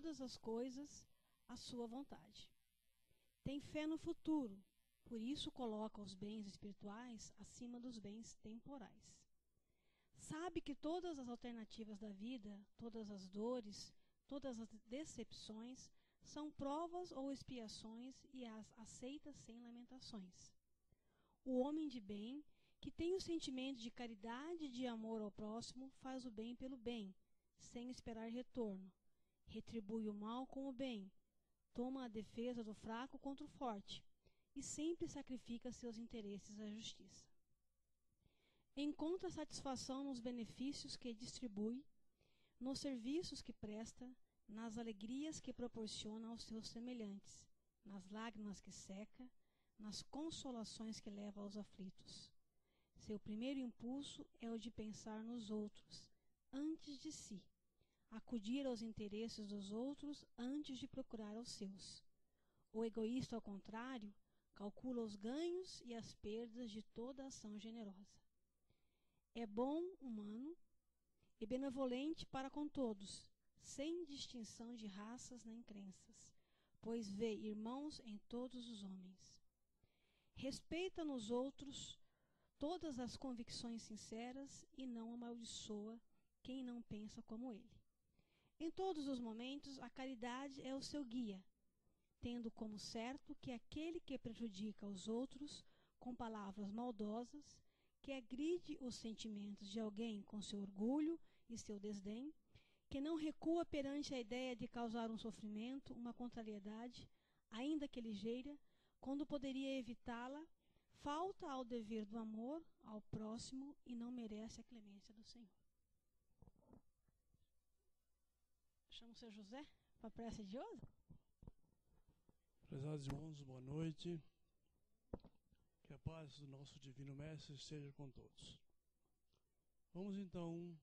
todas as coisas à sua vontade. Tem fé no futuro, por isso coloca os bens espirituais acima dos bens temporais. Sabe que todas as alternativas da vida, todas as dores, todas as decepções são provas ou expiações e as aceita sem lamentações. O homem de bem, que tem o sentimento de caridade e de amor ao próximo, faz o bem pelo bem, sem esperar retorno. Retribui o mal com o bem, toma a defesa do fraco contra o forte e sempre sacrifica seus interesses à justiça. Encontra satisfação nos benefícios que distribui, nos serviços que presta, nas alegrias que proporciona aos seus semelhantes, nas lágrimas que seca, nas consolações que leva aos aflitos. Seu primeiro impulso é o de pensar nos outros, antes de si, acudir aos interesses dos outros antes de procurar os seus. O egoísta, ao contrário, calcula os ganhos e as perdas de toda ação generosa. É bom, humano e benevolente para com todos, sem distinção de raças nem crenças, pois vê irmãos em todos os homens. Respeita nos outros todas as convicções sinceras e não amaldiçoa quem não pensa como ele. Em todos os momentos, a caridade é o seu guia, tendo como certo que aquele que prejudica os outros com palavras maldosas, que agride os sentimentos de alguém com seu orgulho e seu desdém, que não recua perante a ideia de causar um sofrimento, uma contrariedade, ainda que ligeira, quando poderia evitá-la, falta ao dever do amor ao próximo e não merece a clemência do Senhor. Chamo o Sr. José para a prece de hoje. Prezados irmãos, boa noite. Que a paz do nosso Divino Mestre esteja com todos. Vamos então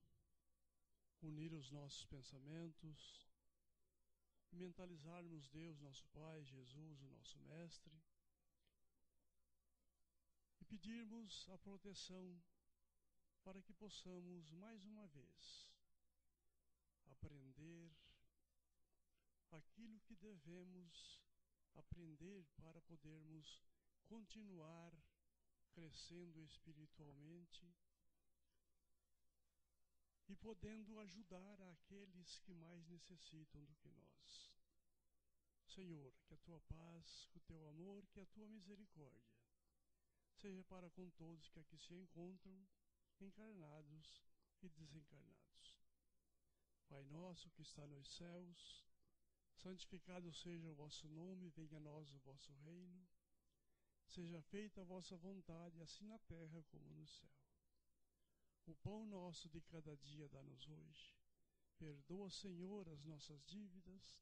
unir os nossos pensamentos, mentalizarmos Deus, nosso Pai, Jesus, o nosso Mestre, e pedirmos a proteção para que possamos mais uma vez aprender aquilo que devemos aprender para podermos continuar crescendo espiritualmente e podendo ajudar aqueles que mais necessitam do que nós. Senhor, que a tua paz, que o teu amor, que a tua misericórdia seja para com todos que aqui se encontram, encarnados e desencarnados. Pai nosso que está nos céus, santificado seja o vosso nome, venha a nós o vosso reino. Seja feita a vossa vontade, assim na terra como no céu. O pão nosso de cada dia dá-nos hoje. Perdoa, Senhor, as nossas dívidas,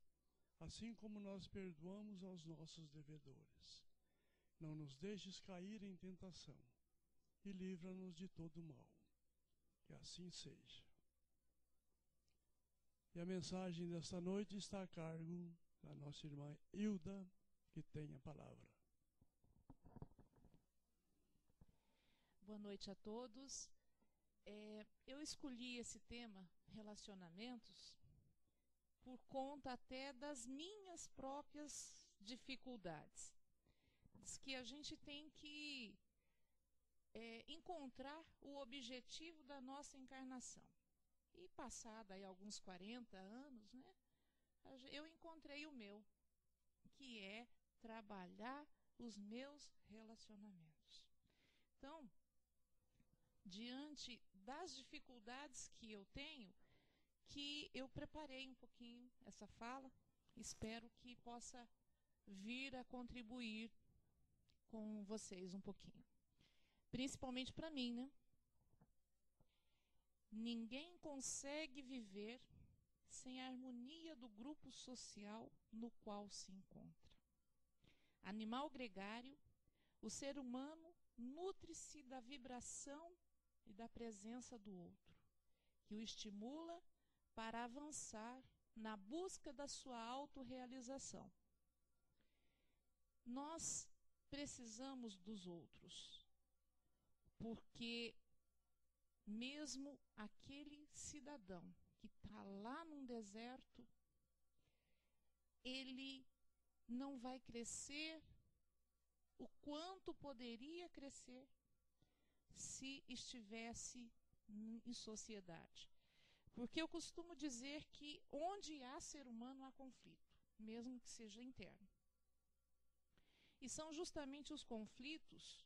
assim como nós perdoamos aos nossos devedores. Não nos deixes cair em tentação, e livra-nos de todo mal. Que assim seja. E a mensagem desta noite está a cargo da nossa irmã Hilda, que tem a palavra. Boa noite a todos. Eu escolhi esse tema, relacionamentos, por conta até das minhas próprias dificuldades. Diz que a gente tem que encontrar o objetivo da nossa encarnação. E passado aí alguns 40 anos, né, eu encontrei o meu, que é trabalhar os meus relacionamentos. Então, diante das dificuldades que eu tenho, que eu preparei um pouquinho essa fala, espero que possa vir a contribuir com vocês um pouquinho. Principalmente para mim, né? Ninguém consegue viver sem a harmonia do grupo social no qual se encontra. Animal gregário, o ser humano nutre-se da vibração e da presença do outro, que o estimula para avançar na busca da sua autorrealização. Nós precisamos dos outros, porque mesmo aquele cidadão que está lá num deserto, ele não vai crescer o quanto poderia crescer se estivesse em sociedade. Porque eu costumo dizer que onde há ser humano há conflito, mesmo que seja interno. E são justamente os conflitos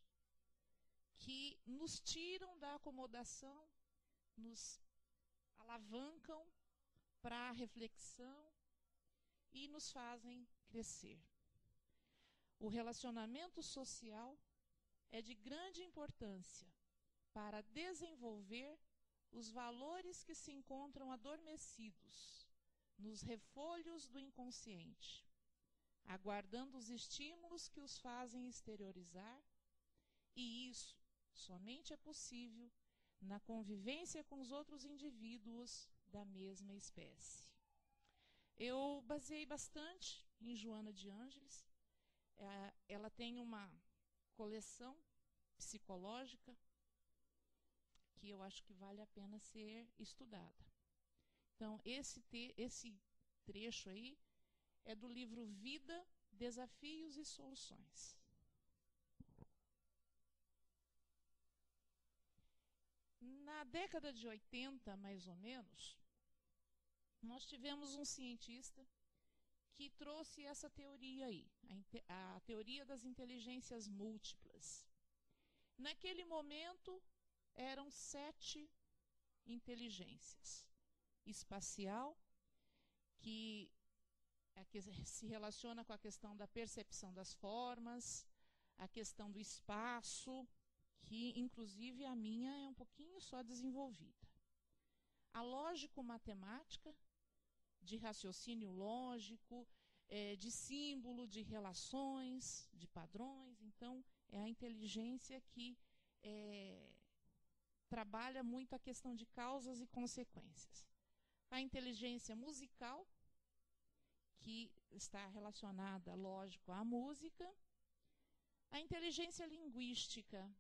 que nos tiram da acomodação, nos alavancam para a reflexão e nos fazem crescer. O relacionamento social é de grande importância para desenvolver os valores que se encontram adormecidos nos refolhos do inconsciente, aguardando os estímulos que os fazem exteriorizar, e isso somente é possível na convivência com os outros indivíduos da mesma espécie. Eu baseei bastante em Joana de Ângeles. Ela tem uma coleção psicológica que eu acho que vale a pena ser estudada. Então, esse trecho aí é do livro Vida, Desafios e Soluções. Na década de 80, mais ou menos, nós tivemos um cientista que trouxe essa teoria aí, a teoria das inteligências múltiplas. Naquele momento, eram 7 inteligências. Espacial, que se relaciona com a questão da percepção das formas, a questão do espaço, que inclusive a minha é um pouquinho só desenvolvida. A lógico-matemática, de raciocínio lógico, de símbolo, de relações, de padrões. Então, é a inteligência que trabalha muito a questão de causas e consequências. A inteligência musical, que está relacionada, lógico, à música. A inteligência linguística,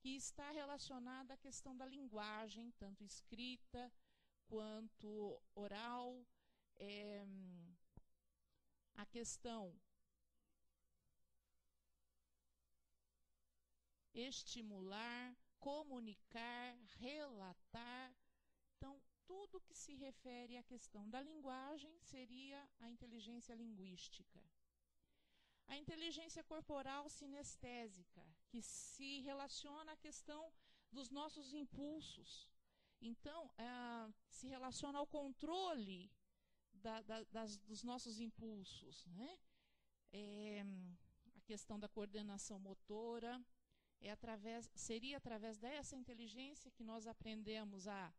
que está relacionada à questão da linguagem, tanto escrita quanto oral. A questão estimular, comunicar, relatar. Então, tudo que se refere à questão da linguagem seria a inteligência linguística. A inteligência corporal sinestésica, que se relaciona à questão dos nossos impulsos. Então, se relaciona ao controle dos nossos impulsos, né? A questão da coordenação motora. Seria através dessa inteligência que nós aprendemos a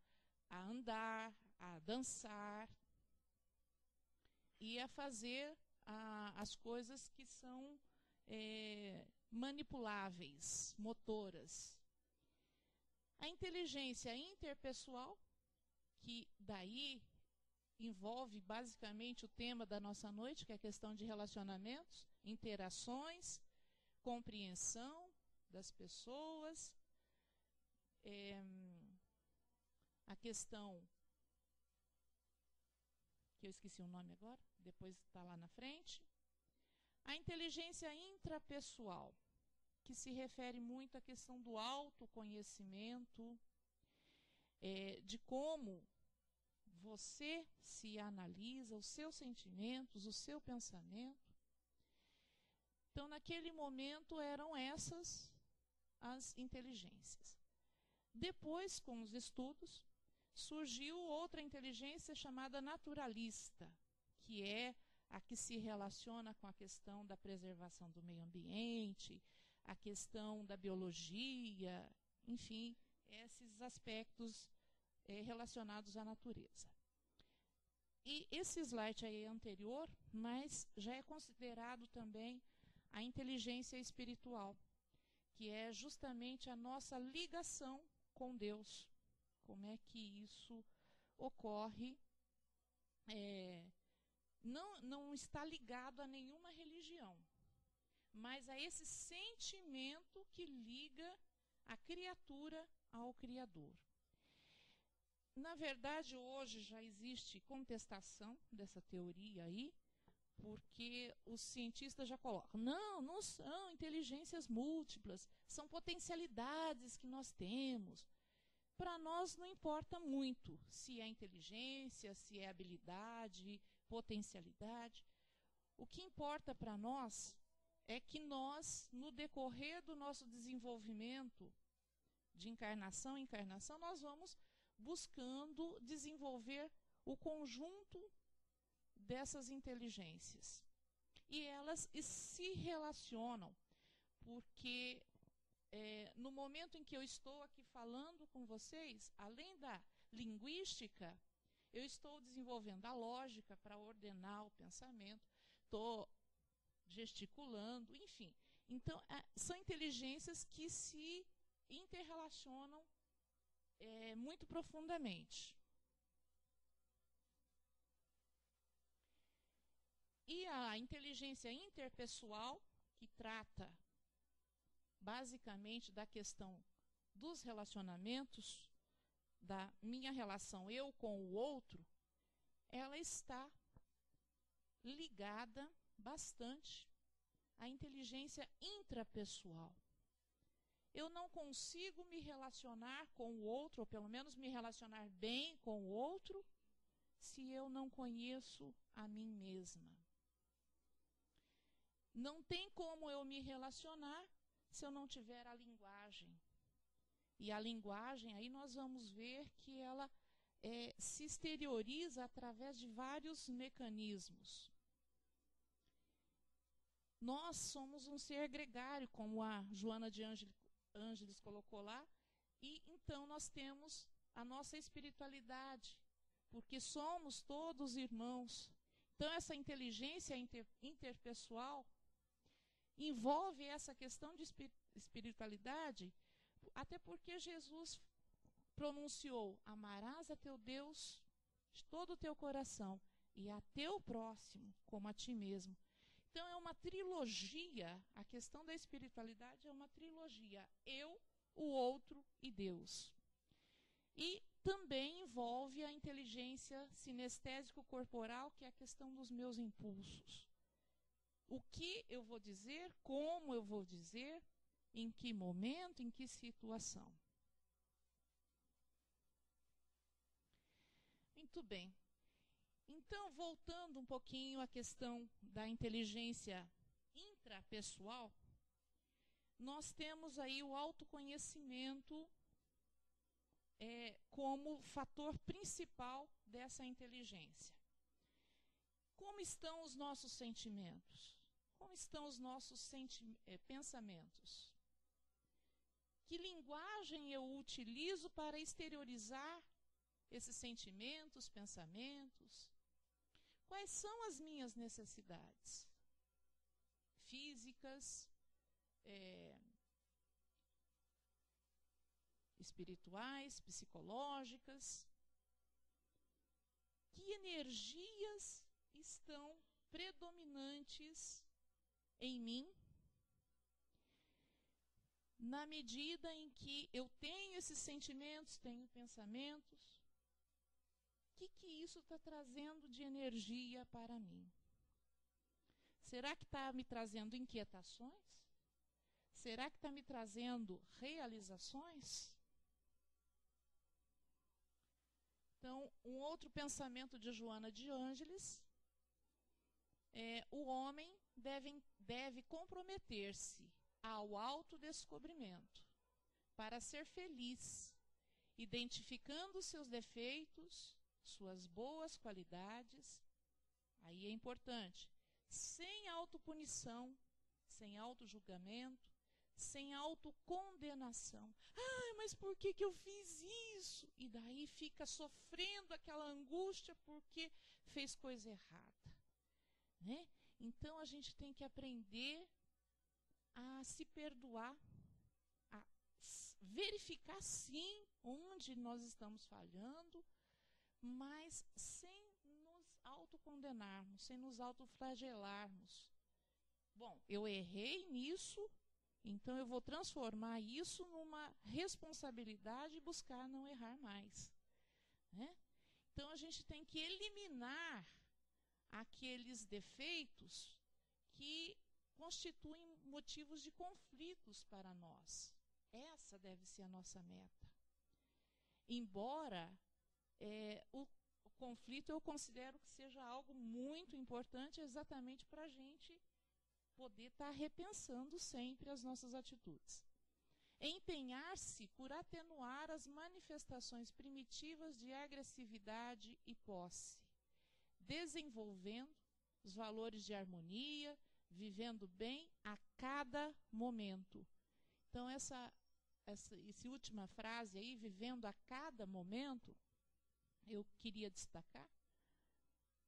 andar, a dançar e a fazer as coisas que são manipuláveis, motoras. A inteligência interpessoal, que daí envolve basicamente o tema da nossa noite, que é a questão de relacionamentos, interações, compreensão das pessoas, a questão, que eu esqueci o nome agora, depois está lá na frente. A inteligência intrapessoal, que se refere muito à questão do autoconhecimento, de como você se analisa, os seus sentimentos, o seu pensamento. Então, naquele momento, eram essas as inteligências. Depois, com os estudos, surgiu outra inteligência chamada naturalista, que é a que se relaciona com a questão da preservação do meio ambiente, a questão da biologia, enfim, esses aspectos relacionados à natureza. E esse slide aí é anterior, mas já é considerado também a inteligência espiritual, que é justamente a nossa ligação com Deus. Como é que isso ocorre? Não está ligado a nenhuma religião, mas a esse sentimento que liga a criatura ao Criador. Na verdade, hoje já existe contestação dessa teoria aí, porque os cientistas já colocam, não são inteligências múltiplas, são potencialidades que nós temos. Para nós não importa muito se é inteligência, se é habilidade, potencialidade. O que importa para nós é que nós, no decorrer do nosso desenvolvimento, de encarnação em encarnação, nós vamos buscando desenvolver o conjunto dessas inteligências. E elas se relacionam, porque no momento em que eu estou aqui falando com vocês, além da linguística, eu estou desenvolvendo a lógica para ordenar o pensamento, estou gesticulando, enfim. Então, são inteligências que se interrelacionam muito profundamente. E a inteligência interpessoal, que trata basicamente da questão dos relacionamentos, da minha relação eu com o outro, ela está ligada bastante à inteligência intrapessoal. Eu não consigo me relacionar com o outro, ou pelo menos me relacionar bem com o outro, se eu não conheço a mim mesma. Não tem como eu me relacionar se eu não tiver a linguagem. E a linguagem, aí nós vamos ver que ela se exterioriza através de vários mecanismos. Nós somos um ser gregário, como a Joana de Ângeles colocou lá, e então nós temos a nossa espiritualidade, porque somos todos irmãos. Então essa inteligência interpessoal envolve essa questão de espiritualidade, até porque Jesus pronunciou: amarás a teu Deus de todo o teu coração e a teu próximo como a ti mesmo. Então é uma trilogia, a questão da espiritualidade é uma trilogia, eu, o outro e Deus. E também envolve a inteligência sinestésico-corporal, que é a questão dos meus impulsos. O que eu vou dizer, como eu vou dizer, em que momento, em que situação. Muito bem. Então, voltando um pouquinho à questão da inteligência intrapessoal, nós temos aí o autoconhecimento como fator principal dessa inteligência. Como estão os nossos sentimentos? Como estão os nossos pensamentos? Que linguagem eu utilizo para exteriorizar esses sentimentos, pensamentos? Quais são as minhas necessidades físicas, espirituais, psicológicas? Que energias estão predominantes em mim, na medida em que eu tenho esses sentimentos, tenho pensamentos? O que isso está trazendo de energia para mim? Será que está me trazendo inquietações? Será que está me trazendo realizações? Então, um outro pensamento de Joana de Ângeles o homem deve comprometer-se ao autodescobrimento para ser feliz, identificando seus defeitos, suas boas qualidades. Aí é importante, sem autopunição, sem autojulgamento, sem autocondenação. Mas por que eu fiz isso? E daí fica sofrendo aquela angústia porque fez coisa errada. Né? Então a gente tem que aprender a se perdoar, a verificar sim onde nós estamos falhando, mas sem nos autocondenarmos, sem nos autoflagelarmos. Bom, eu errei nisso, então eu vou transformar isso numa responsabilidade e buscar não errar mais. Né? Então a gente tem que eliminar aqueles defeitos que constituem motivos de conflitos para nós. Essa deve ser a nossa meta. Embora o conflito eu considero que seja algo muito importante exatamente para a gente poder estar repensando sempre as nossas atitudes. Empenhar-se por atenuar as manifestações primitivas de agressividade e posse, desenvolvendo os valores de harmonia, vivendo bem a cada momento. Então, essa última frase aí, vivendo a cada momento, eu queria destacar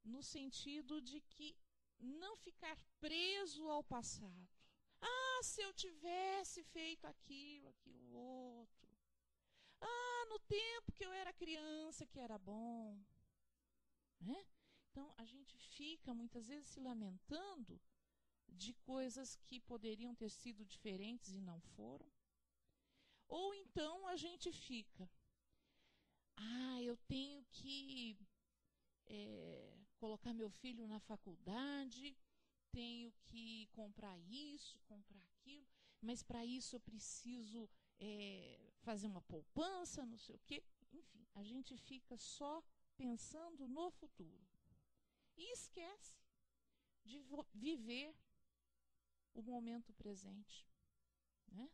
no sentido de que não ficar preso ao passado. Ah, se eu tivesse feito aquilo outro. Ah, no tempo que eu era criança que era bom. Né? Então, a gente fica muitas vezes se lamentando de coisas que poderiam ter sido diferentes e não foram. Ou então a gente fica, eu tenho que colocar meu filho na faculdade, tenho que comprar isso, comprar aquilo, mas para isso eu preciso fazer uma poupança, não sei o quê. Enfim, a gente fica só pensando no futuro. E esquece de viver o momento presente. Né?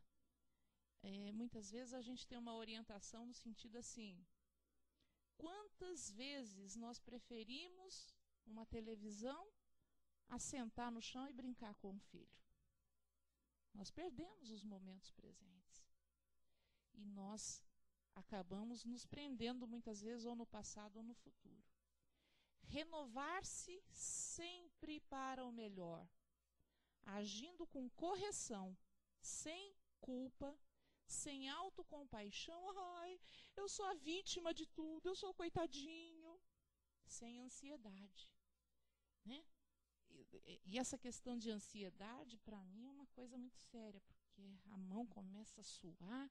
Muitas vezes a gente tem uma orientação no sentido assim, quantas vezes nós preferimos uma televisão a sentar no chão e brincar com o filho? Nós perdemos os momentos presentes. E nós acabamos nos prendendo muitas vezes ou no passado ou no futuro. Renovar-se sempre para o melhor, agindo com correção, sem culpa, sem autocompaixão. Ai, eu sou a vítima de tudo, eu sou o coitadinho. Sem ansiedade. Né? E essa questão de ansiedade, para mim, é uma coisa muito séria, porque a mão começa a suar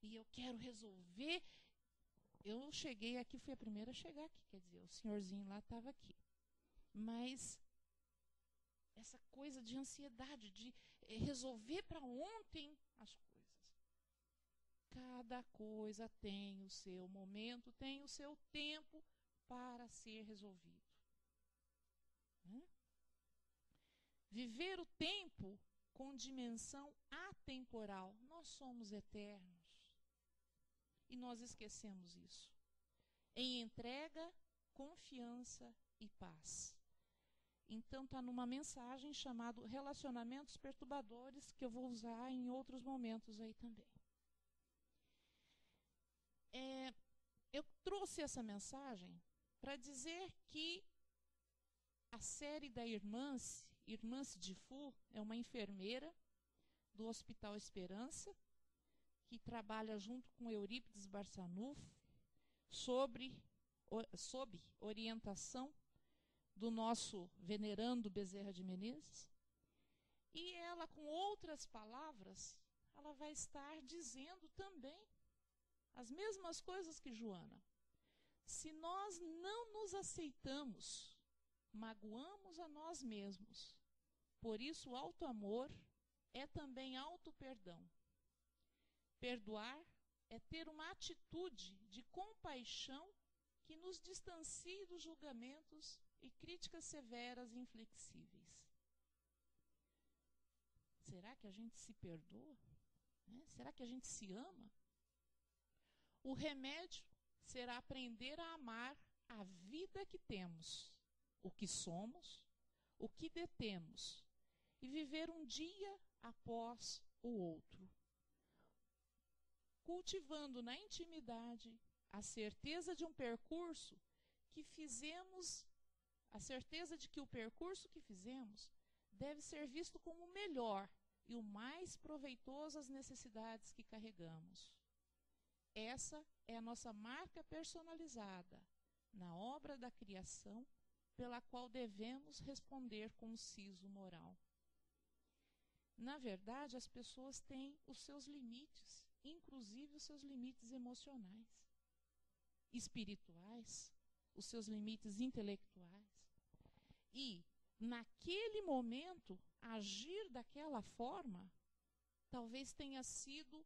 e eu quero resolver. Eu cheguei aqui, fui a primeira a chegar aqui, quer dizer, o senhorzinho lá estava aqui. Mas essa coisa de ansiedade, de resolver para ontem as coisas. Cada coisa tem o seu momento, tem o seu tempo para ser resolvido. Viver o tempo com dimensão atemporal. Nós somos eternos. E nós esquecemos isso. Em entrega, confiança e paz. Então está numa mensagem chamada Relacionamentos Perturbadores, que eu vou usar em outros momentos aí também. Eu trouxe essa mensagem para dizer que a série da Irmãs de Fu é uma enfermeira do Hospital Esperança, que trabalha junto com Eurípides Barçanufo, sob orientação do nosso venerando Bezerra de Menezes. E ela, com outras palavras, ela vai estar dizendo também as mesmas coisas que Joana. Se nós não nos aceitamos, magoamos a nós mesmos. Por isso, o auto-amor é também auto-perdão. Perdoar é ter uma atitude de compaixão que nos distancie dos julgamentos e críticas severas e inflexíveis. Será que a gente se perdoa? Né? Será que a gente se ama? O remédio será aprender a amar a vida que temos, o que somos, o que detemos, e viver um dia após o outro, cultivando na intimidade a certeza de um percurso que fizemos, a certeza de que o percurso que fizemos deve ser visto como o melhor e o mais proveitoso às necessidades que carregamos. Essa é a nossa marca personalizada na obra da criação, pela qual devemos responder com um siso moral. Na verdade, as pessoas têm os seus limites, inclusive os seus limites emocionais, espirituais, os seus limites intelectuais. E, naquele momento, agir daquela forma talvez tenha sido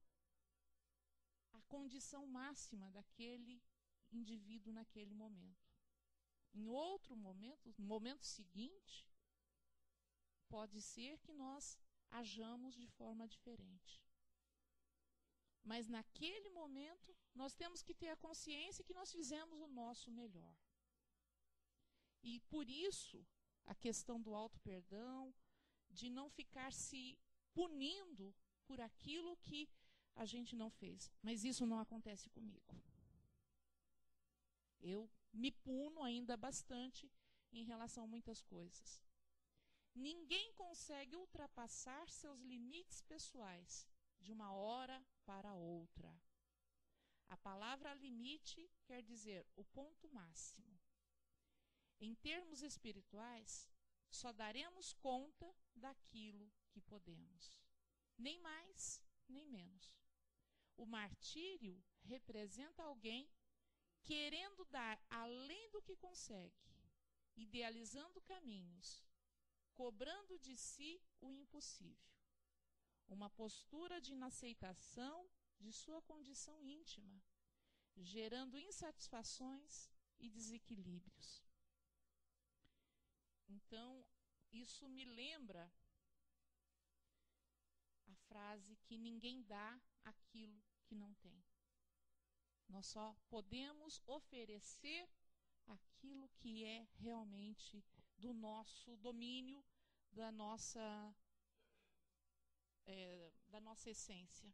a condição máxima daquele indivíduo naquele momento. Em outro momento, no momento seguinte, pode ser que nós hajamos de forma diferente. Mas naquele momento, nós temos que ter a consciência que nós fizemos o nosso melhor. E por isso, a questão do auto-perdão, de não ficar se punindo por aquilo que a gente não fez. Mas isso não acontece comigo. Eu me puno ainda bastante em relação a muitas coisas. Ninguém consegue ultrapassar seus limites pessoais de uma hora para outra. A palavra limite quer dizer o ponto máximo. Em termos espirituais, só daremos conta daquilo que podemos. Nem mais, nem menos. O martírio representa alguém querendo dar além do que consegue, idealizando caminhos, cobrando de si o impossível. Uma postura de inaceitação de sua condição íntima, gerando insatisfações e desequilíbrios. Então, isso me lembra a frase que ninguém dá aquilo que não tem. Nós só podemos oferecer aquilo que é realmente do nosso domínio, da nossa essência.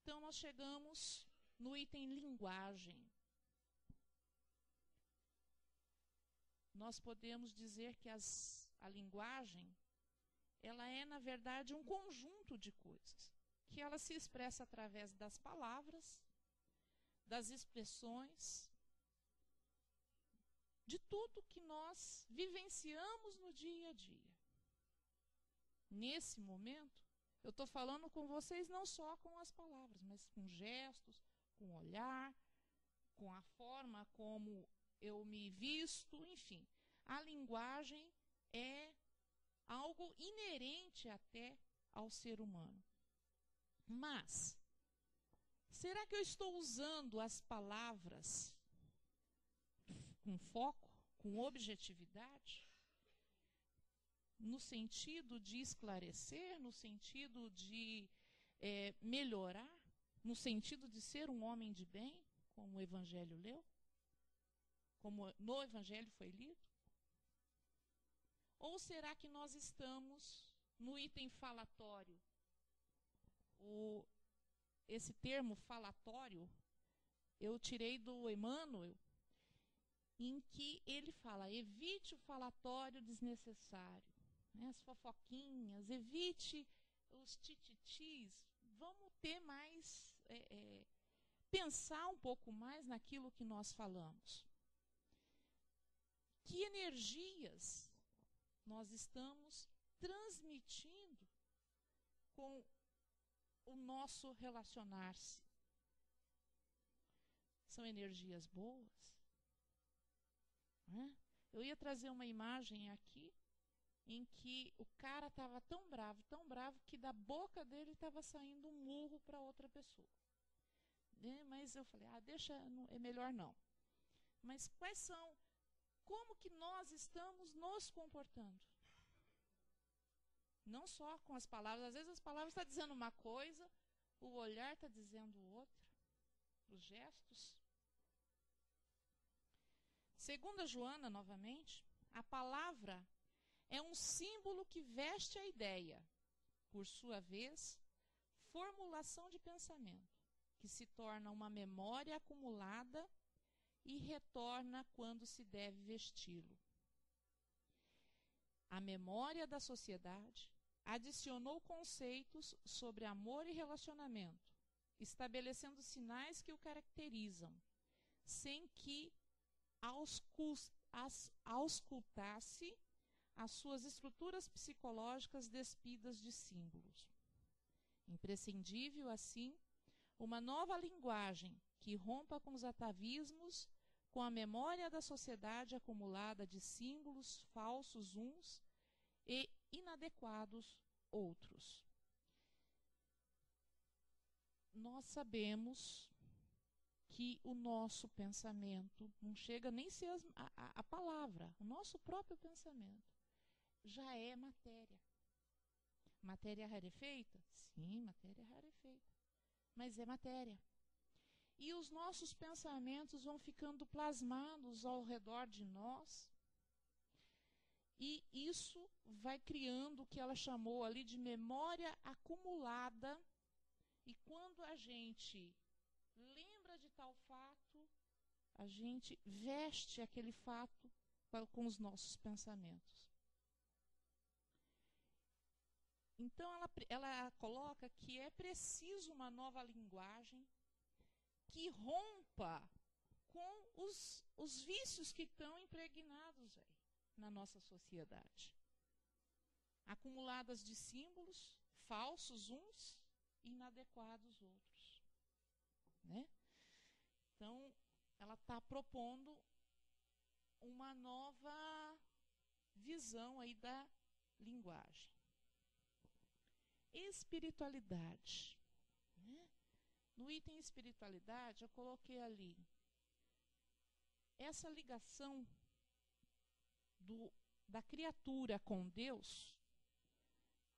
Então, nós chegamos no item linguagem. Nós podemos dizer que a linguagem, ela é, na verdade, um conjunto de coisas, que ela se expressa através das palavras, das expressões, de tudo que nós vivenciamos no dia a dia. Nesse momento, eu estou falando com vocês não só com as palavras, mas com gestos, com o olhar, com a forma como eu me visto, enfim. A linguagem é algo inerente até ao ser humano. Mas, será que eu estou usando as palavras com foco, com objetividade? No sentido de esclarecer, no sentido de melhorar, no sentido de ser um homem de bem, como o Evangelho leu? Como no Evangelho foi lido? Ou será que nós estamos no item falatório? Esse termo falatório, eu tirei do Emmanuel, em que ele fala, evite o falatório desnecessário, né, as fofoquinhas, evite os tititis, vamos ter mais, pensar um pouco mais naquilo que nós falamos. Que energias nós estamos transmitindo com o nosso relacionar-se? São energias boas? Né? Eu ia trazer uma imagem aqui em que o cara estava tão bravo, que da boca dele estava saindo um murro para outra pessoa. Mas eu falei, deixa, é melhor não. Mas como que nós estamos nos comportando? Não só com as palavras, às vezes as palavras estão dizendo uma coisa, o olhar está dizendo outra, os gestos. Segundo a Joana, novamente, a palavra é um símbolo que veste a ideia, por sua vez, formulação de pensamento, que se torna uma memória acumulada e retorna quando se deve vesti-lo. A memória da sociedade adicionou conceitos sobre amor e relacionamento, estabelecendo sinais que o caracterizam, sem que auscultasse as suas estruturas psicológicas despidas de símbolos. Imprescindível, assim, uma nova linguagem que rompa com os atavismos com a memória da sociedade acumulada de símbolos falsos uns e inadequados outros. Nós sabemos que o nosso pensamento, não chega nem a ser a palavra, o nosso próprio pensamento, já é matéria. Matéria rarefeita? Sim, matéria rarefeita. Mas é matéria. E os nossos pensamentos vão ficando plasmados ao redor de nós. E isso vai criando o que ela chamou ali de memória acumulada. E quando a gente lembra de tal fato, a gente veste aquele fato com os nossos pensamentos. Então ela coloca que é preciso uma nova linguagem que rompa com os vícios que estão impregnados aí na nossa sociedade. Acumuladas de símbolos, falsos uns e inadequados outros. Né? Então, ela está propondo uma nova visão aí da linguagem. Espiritualidade. Né? No item espiritualidade, eu coloquei ali essa ligação da criatura com Deus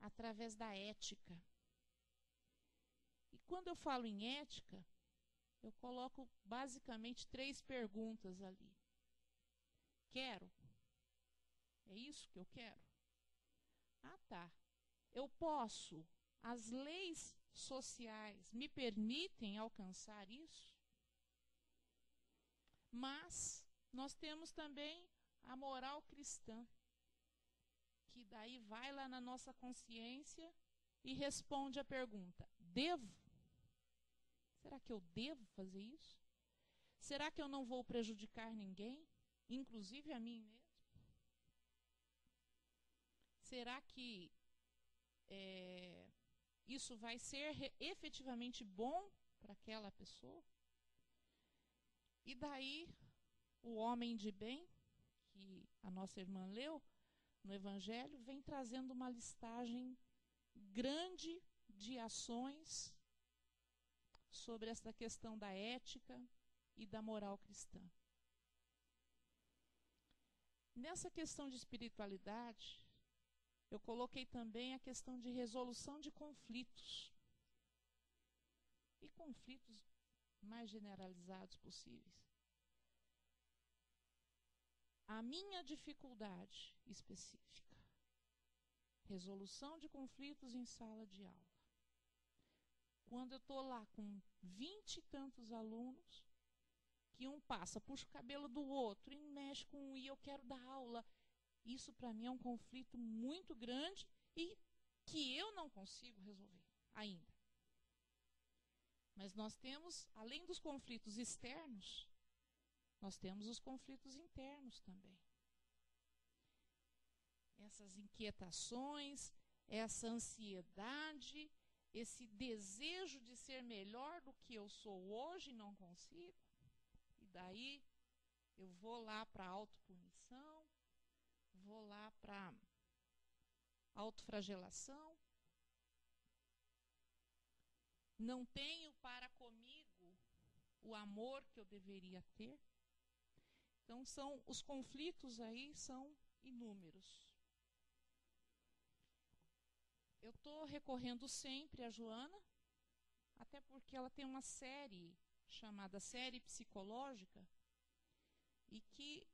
através da ética. E quando eu falo em ética, eu coloco basicamente 3 perguntas ali. Quero? É isso que eu quero? Ah, tá. Eu posso? As leis sociais me permitem alcançar isso? Mas nós temos também a moral cristã, que daí vai lá na nossa consciência e responde a pergunta: devo? Será que eu devo fazer isso? Será que eu não vou prejudicar ninguém, inclusive a mim mesmo? Será que isso vai ser efetivamente bom para aquela pessoa? E daí, o homem de bem, que a nossa irmã leu no Evangelho, vem trazendo uma listagem grande de ações sobre essa questão da ética e da moral cristã. Nessa questão de espiritualidade, eu coloquei também a questão de resolução de conflitos. E conflitos mais generalizados possíveis. A minha dificuldade específica. Resolução de conflitos em sala de aula. Quando eu estou lá com 20 e tantos alunos, que um passa, puxa o cabelo do outro e mexe com um, e eu quero dar aula. Isso para mim é um conflito muito grande e que eu não consigo resolver ainda. Mas nós temos, além dos conflitos externos, nós temos os conflitos internos também. Essas inquietações, essa ansiedade, esse desejo de ser melhor do que eu sou hoje e não consigo. E daí eu vou lá para a autopunição, vou lá para a autoflagelação. Não tenho para comigo o amor que eu deveria ter. Então, os conflitos aí são inúmeros. Eu estou recorrendo sempre a Joana, até porque ela tem uma série chamada Série Psicológica, e que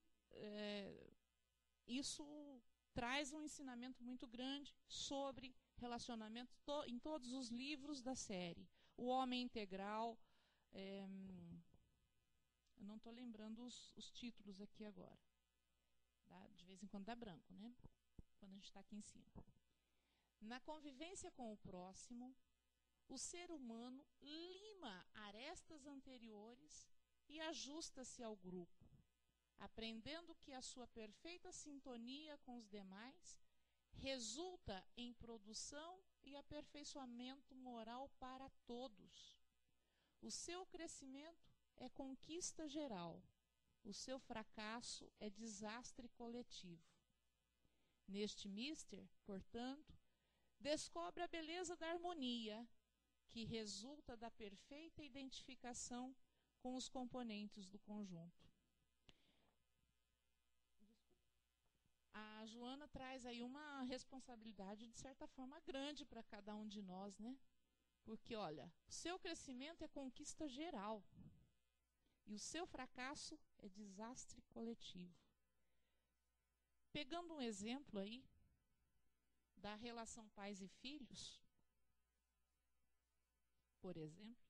isso traz um ensinamento muito grande sobre relacionamento em todos os livros da série. O Homem Integral, eu não estou lembrando os títulos aqui agora. De vez em quando dá branco, né? Quando a gente está aqui em cima. Na convivência com o próximo, o ser humano lima arestas anteriores e ajusta-se ao grupo, aprendendo que a sua perfeita sintonia com os demais resulta em produção e aperfeiçoamento moral para todos. O seu crescimento é conquista geral, o seu fracasso é desastre coletivo. Neste mister, portanto, descobre a beleza da harmonia, que resulta da perfeita identificação com os componentes do conjunto. A Joana traz aí uma responsabilidade, de certa forma, grande para cada um de nós, né? Porque, olha, o seu crescimento é conquista geral e o seu fracasso é desastre coletivo. Pegando um exemplo aí da relação pais e filhos, por exemplo,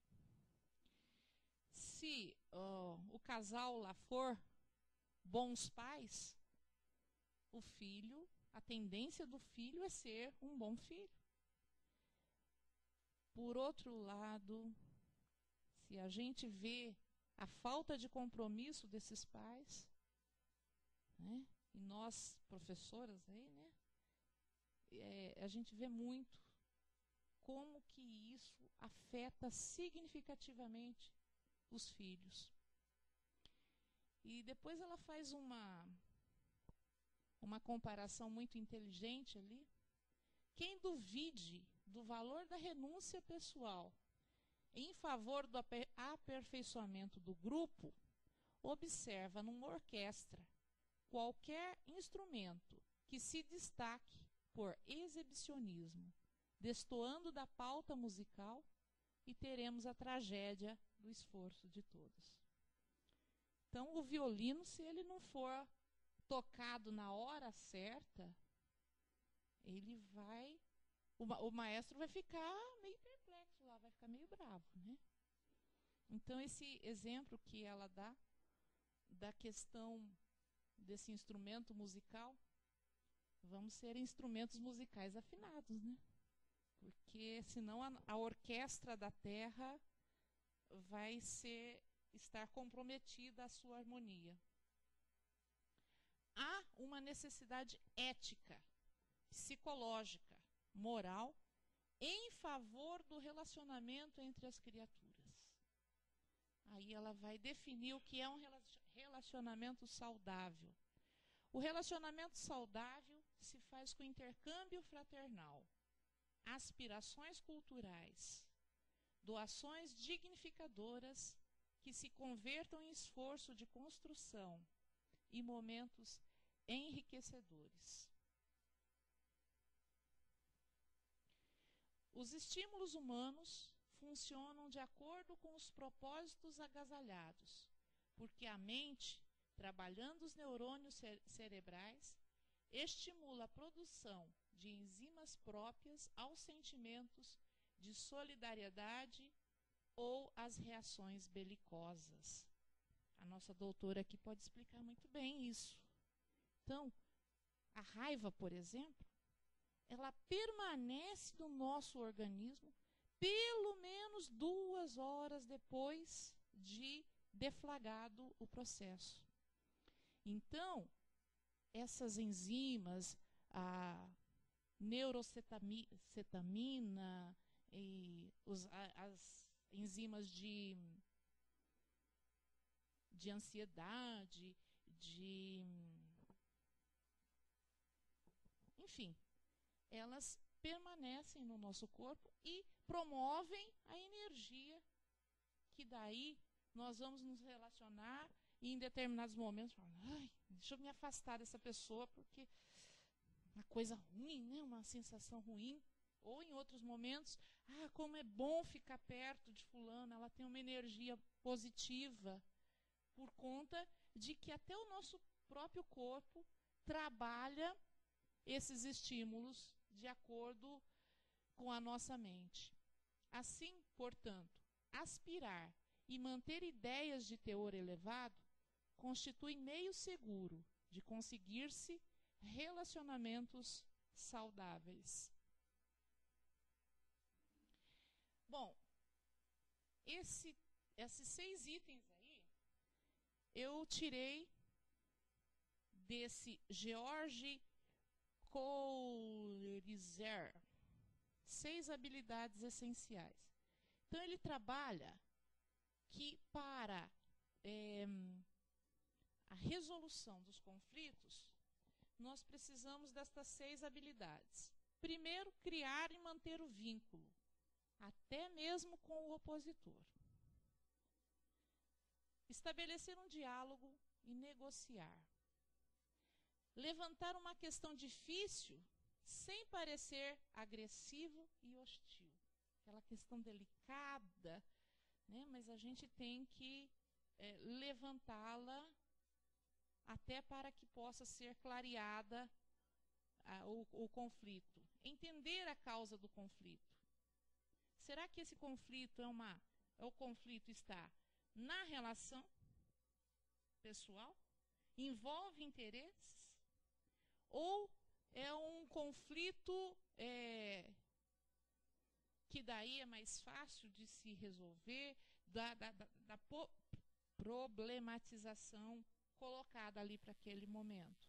se o casal lá for bons pais, o filho, a tendência do filho é ser um bom filho. Por outro lado, se a gente vê a falta de compromisso desses pais, né, e nós, professoras aí, né, a gente vê muito como que isso afeta significativamente os filhos. E depois ela faz uma comparação muito inteligente ali. Quem duvide do valor da renúncia pessoal em favor do aperfeiçoamento do grupo, observa numa orquestra qualquer instrumento que se destaque por exibicionismo, destoando da pauta musical, e teremos a tragédia do esforço de todos. Então, o violino, se ele não for tocado na hora certa, ele vai... O maestro vai ficar meio perplexo lá, vai ficar meio bravo, né? Então, esse exemplo que ela dá da questão desse instrumento musical, vamos ser instrumentos musicais afinados, né? Porque senão a orquestra da terra vai estar comprometida a sua harmonia. Há uma necessidade ética, psicológica, moral, em favor do relacionamento entre as criaturas. Aí ela vai definir o que é um relacionamento saudável. O relacionamento saudável se faz com intercâmbio fraternal, aspirações culturais, doações dignificadoras que se convertam em esforço de construção e momentos enriquecedores. Os estímulos humanos funcionam de acordo com os propósitos agasalhados, porque a mente, trabalhando os neurônios cerebrais, estimula a produção de enzimas próprias aos sentimentos de solidariedade ou às reações belicosas. A nossa doutora aqui pode explicar muito bem isso. Então, a raiva, por exemplo, ela permanece no nosso organismo pelo menos 2 horas depois de deflagrado o processo. Então, essas enzimas, a neurocetamina e as enzimas de ansiedade, enfim, elas permanecem no nosso corpo e promovem a energia, que daí nós vamos nos relacionar e em determinados momentos falar, deixa eu me afastar dessa pessoa porque uma coisa ruim, né? Uma sensação ruim. Ou em outros momentos, como é bom ficar perto de fulano, ela tem uma energia positiva, por conta de que até o nosso próprio corpo trabalha esses estímulos de acordo com a nossa mente. Assim, portanto, aspirar e manter ideias de teor elevado constitui meio seguro de conseguir-se relacionamentos saudáveis. Bom, esses 6 itens aí, eu tirei desse George Courizer, 6 habilidades essenciais. Então, ele trabalha que para a resolução dos conflitos, nós precisamos destas 6 habilidades. Primeiro, criar e manter o vínculo, até mesmo com o opositor. Estabelecer um diálogo e negociar. Levantar uma questão difícil sem parecer agressivo e hostil. Aquela questão delicada, né? Mas a gente tem que levantá-la até para que possa ser clareada o conflito. Entender a causa do conflito. Será que esse conflito o conflito está na relação pessoal? Envolve interesses? Ou é um conflito que daí é mais fácil de se resolver, da problematização colocada ali para aquele momento?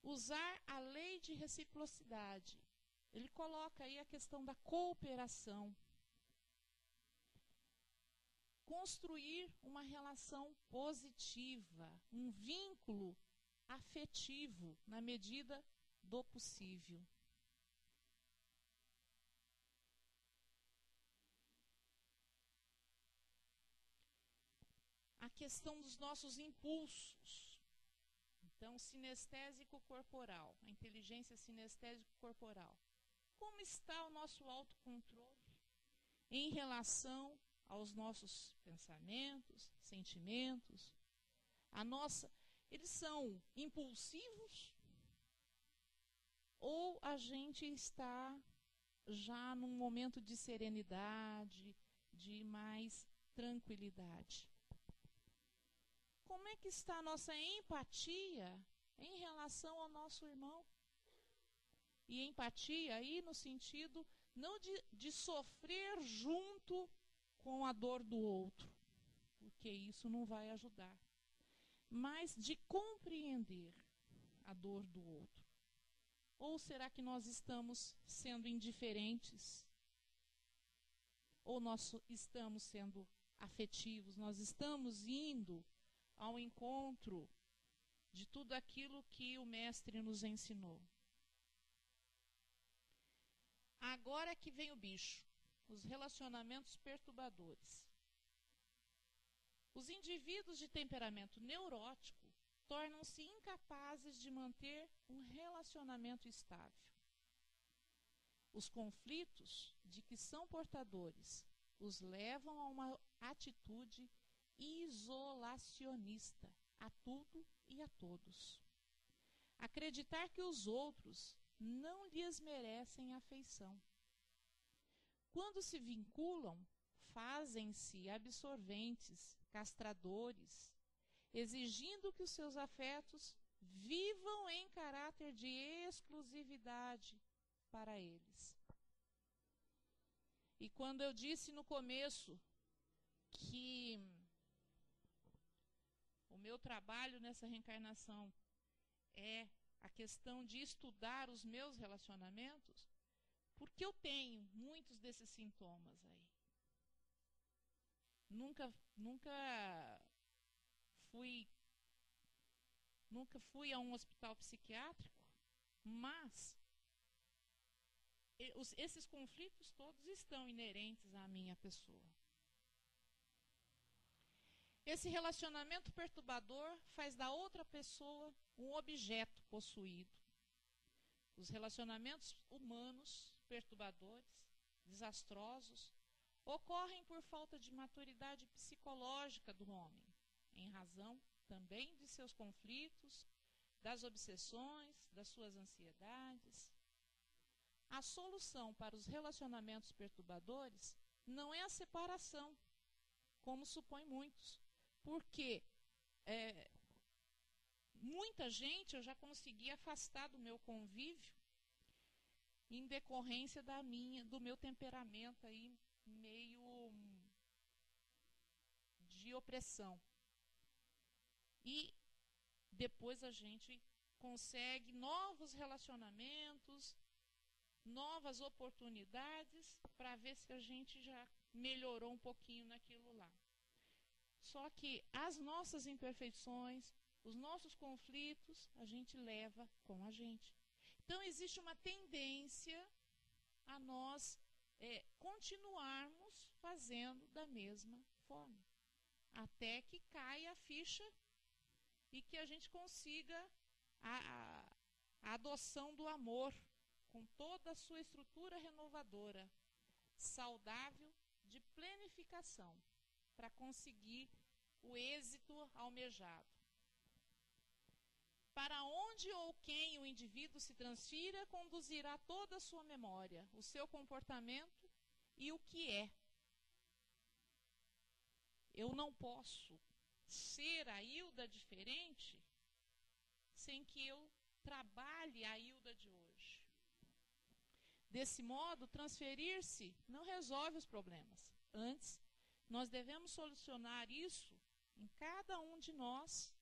Usar a lei de reciprocidade. Ele coloca aí a questão da cooperação. Construir uma relação positiva, um vínculo afetivo na medida do possível. A questão dos nossos impulsos. Então, sinestésico corporal, a inteligência sinestésico corporal. Como está o nosso autocontrole em relação aos nossos pensamentos, sentimentos? Eles são impulsivos? Ou a gente está já num momento de serenidade, de mais tranquilidade? Como é que está a nossa empatia em relação ao nosso irmão? E empatia aí no sentido não de sofrer junto com a dor do outro, porque isso não vai ajudar, mas de compreender a dor do outro. Ou será que nós estamos sendo indiferentes? Ou nós estamos sendo afetivos? Nós estamos indo ao encontro de tudo aquilo que o mestre nos ensinou. Agora que vem o bicho, os relacionamentos perturbadores. Os indivíduos de temperamento neurótico tornam-se incapazes de manter um relacionamento estável. Os conflitos de que são portadores os levam a uma atitude isolacionista a tudo e a todos. Acreditar que os outros não lhes merecem afeição. Quando se vinculam, fazem-se absorventes, castradores, exigindo que os seus afetos vivam em caráter de exclusividade para eles. E quando eu disse no começo que o meu trabalho nessa reencarnação é a questão de estudar os meus relacionamentos, porque eu tenho muitos desses sintomas aí. Nunca fui a um hospital psiquiátrico, mas esses conflitos todos estão inerentes à minha pessoa. Esse relacionamento perturbador faz da outra pessoa um objeto possuído. Os relacionamentos humanos perturbadores, desastrosos, ocorrem por falta de maturidade psicológica do homem, em razão também de seus conflitos, das obsessões, das suas ansiedades. A solução para os relacionamentos perturbadores não é a separação, como supõem muitos, porque muita gente eu já consegui afastar do meu convívio em decorrência do meu temperamento aí meio de opressão. E depois a gente consegue novos relacionamentos, novas oportunidades para ver se a gente já melhorou um pouquinho naquilo lá. Só que as nossas imperfeições, os nossos conflitos, a gente leva com a gente. Então, existe uma tendência a nós continuarmos fazendo da mesma forma, até que caia a ficha e que a gente consiga a adoção do amor, com toda a sua estrutura renovadora, saudável, de planificação, para conseguir o êxito almejado. Para onde ou quem o indivíduo se transfira, conduzirá toda a sua memória, o seu comportamento e o que é. Eu não posso ser a Hilda diferente sem que eu trabalhe a Hilda de hoje. Desse modo, transferir-se não resolve os problemas. Antes, nós devemos solucionar isso em cada um de nós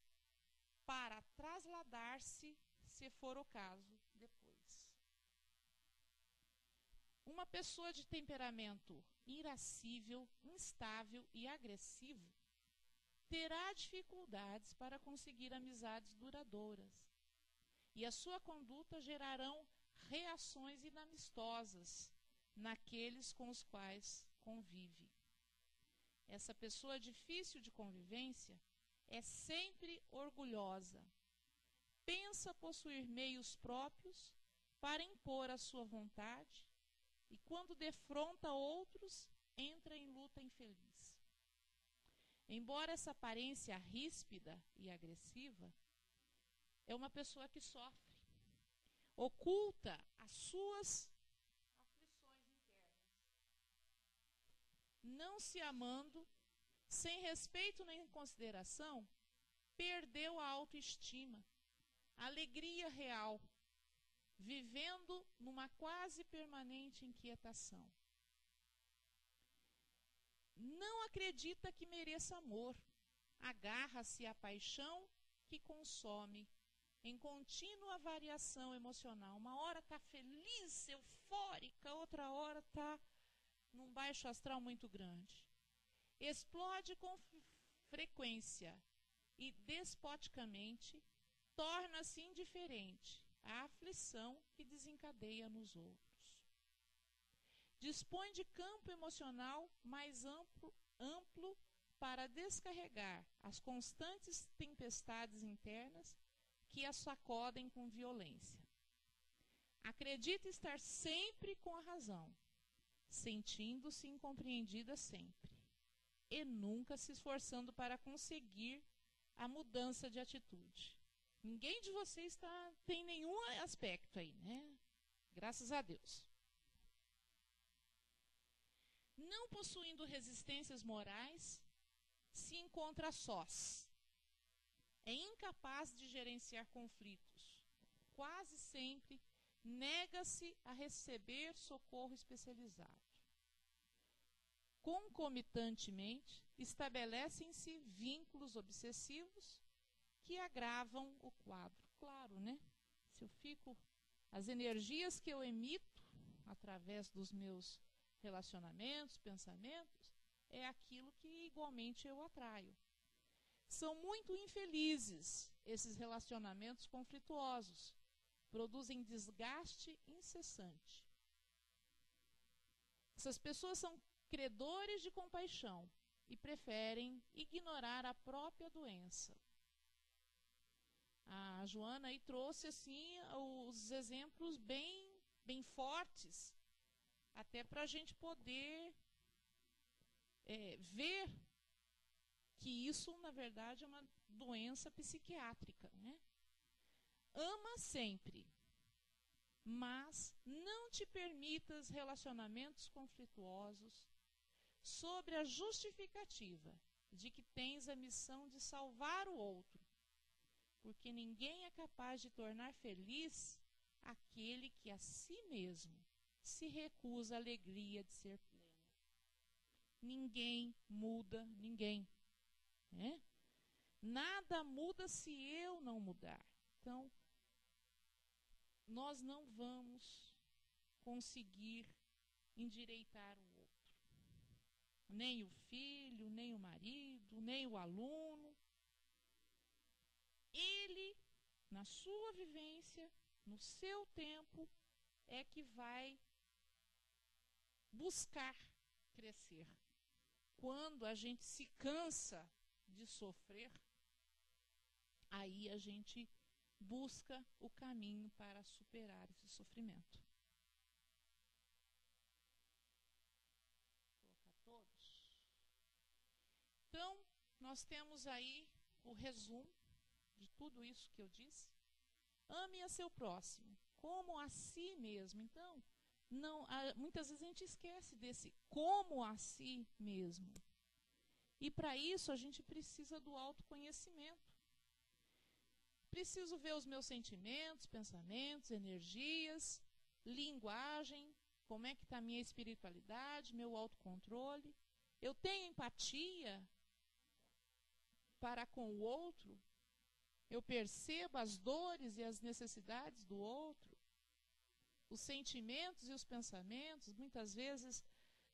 para trasladar-se, se for o caso, depois. Uma pessoa de temperamento irascível, instável e agressivo terá dificuldades para conseguir amizades duradouras. E a sua conduta gerarão reações inamistosas naqueles com os quais convive. Essa pessoa difícil de convivência é sempre orgulhosa. Pensa possuir meios próprios para impor a sua vontade e, quando defronta outros, entra em luta infeliz. Embora essa aparência ríspida e agressiva, é uma pessoa que sofre, oculta as suas aflições internas. Não se amando, sem respeito nem consideração, perdeu a autoestima, a alegria real, vivendo numa quase permanente inquietação. Não acredita que mereça amor, agarra-se à paixão que consome, em contínua variação emocional. Uma hora está feliz, eufórica, outra hora está num baixo astral muito grande. Explode com frequência e despoticamente torna-se indiferente à aflição que desencadeia nos outros. Dispõe de campo emocional mais amplo para descarregar as constantes tempestades internas que a sacodem com violência. Acredita estar sempre com a razão, sentindo-se incompreendida sempre, e nunca se esforçando para conseguir a mudança de atitude. Ninguém de vocês tem nenhum aspecto aí, né? Graças a Deus. Não possuindo resistências morais, se encontra sós. É incapaz de gerenciar conflitos. Quase sempre nega-se a receber socorro especializado. Concomitantemente, estabelecem-se vínculos obsessivos que agravam o quadro. Claro, né? Se eu fico... As energias que eu emito através dos meus relacionamentos, pensamentos, é aquilo que igualmente eu atraio. São muito infelizes esses relacionamentos conflituosos. Produzem desgaste incessante. Essas pessoas são credores de compaixão e preferem ignorar a própria doença. A Joana aí trouxe assim os exemplos bem fortes, até para a gente poder ver que isso, na verdade, é uma doença psiquiátrica, né? Ama sempre, mas não te permitas relacionamentos conflituosos sobre a justificativa de que tens a missão de salvar o outro, porque ninguém é capaz de tornar feliz aquele que a si mesmo se recusa a alegria de ser pleno. Ninguém muda ninguém, né? Nada muda se eu não mudar. Então, nós não vamos conseguir endireitar o outro. nem o filho, nem o marido, nem o aluno. Ele, na sua vivência, no seu tempo, é que vai buscar crescer. Quando a gente se cansa de sofrer, aí a gente busca o caminho para superar esse sofrimento. Vou colocar todos. Então, nós temos aí o resumo de tudo isso que eu disse. Ame a seu próximo, como a si mesmo. Então, muitas vezes a gente esquece desse como a si mesmo. E para isso a gente precisa do autoconhecimento. Preciso ver os meus sentimentos, pensamentos, energias, linguagem, como é que está a minha espiritualidade, meu autocontrole. Eu tenho empatia para com o outro. Eu percebo as dores e as necessidades do outro. Os sentimentos e os pensamentos, muitas vezes,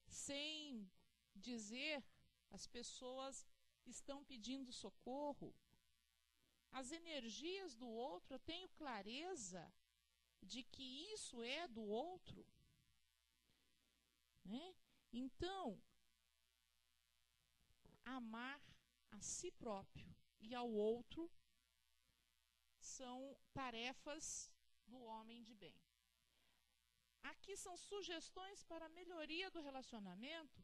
sem dizer, as pessoas estão pedindo socorro. As energias do outro, eu tenho clareza de que isso é do outro. Né? Então, amar a si próprio e ao outro são tarefas do homem de bem. Aqui são sugestões para a melhoria do relacionamento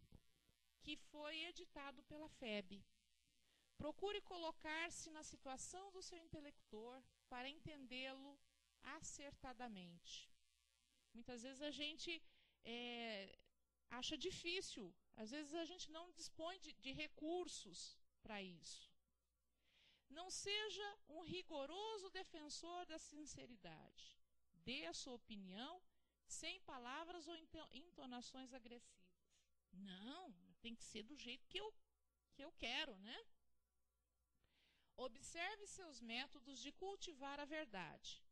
que foi editado pela FEB. Procure colocar-se na situação do seu interlocutor para entendê-lo acertadamente. Muitas vezes a gente acha difícil, às vezes a gente não dispõe de recursos para isso. Não seja um rigoroso defensor da sinceridade. Dê a sua opinião sem palavras ou entonações agressivas. Não, tem que ser do jeito que eu quero, né? Observe seus métodos de cultivar a verdade.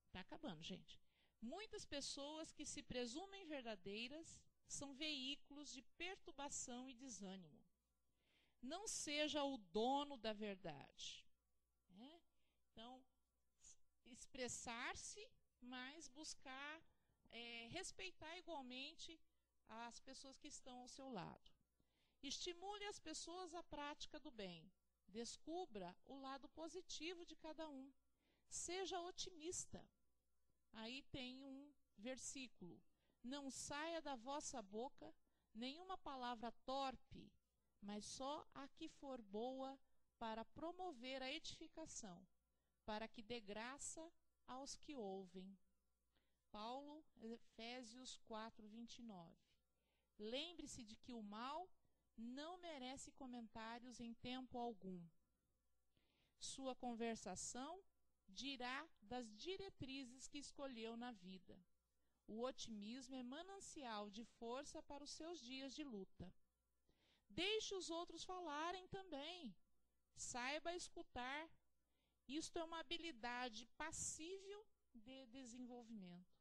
Está acabando, gente. Muitas pessoas que se presumem verdadeiras são veículos de perturbação e desânimo. Não seja o dono da verdade. Né? Então, expressar-se, mas buscar respeitar igualmente as pessoas que estão ao seu lado. Estimule as pessoas à prática do bem. Descubra o lado positivo de cada um. Seja otimista. Aí tem um versículo. Não saia da vossa boca nenhuma palavra torpe, mas só a que for boa para promover a edificação, para que dê graça aos que ouvem. Paulo, Efésios 4:29. Lembre-se de que o mal não merece comentários em tempo algum. Sua conversação dirá das diretrizes que escolheu na vida. O otimismo é manancial de força para os seus dias de luta. Deixe os outros falarem também. Saiba escutar. Isto é uma habilidade passível de desenvolvimento.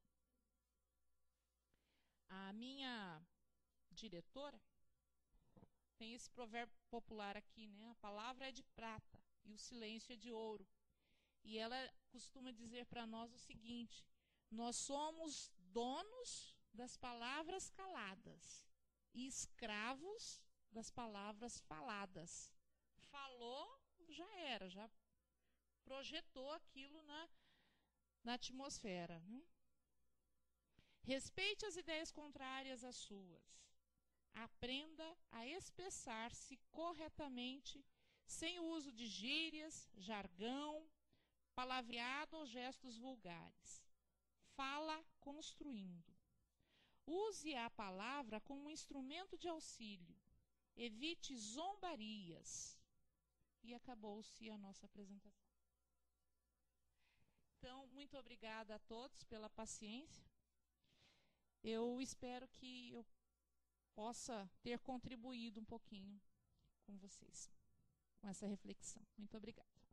A minha diretora tem esse provérbio popular aqui, né? A palavra é de prata e o silêncio é de ouro. E ela costuma dizer para nós o seguinte: nós somos donos das palavras caladas e escravos das palavras faladas. Falou, já era, já projetou aquilo na atmosfera. Né? Respeite as ideias contrárias às suas. Aprenda a expressar-se corretamente, sem o uso de gírias, jargão, palavreado ou gestos vulgares. Fala construindo. Use a palavra como um instrumento de auxílio. Evite zombarias. E acabou-se a nossa apresentação. Então, muito obrigada a todos pela paciência. Eu espero que eu possa ter contribuído um pouquinho com vocês, com essa reflexão. Muito obrigada.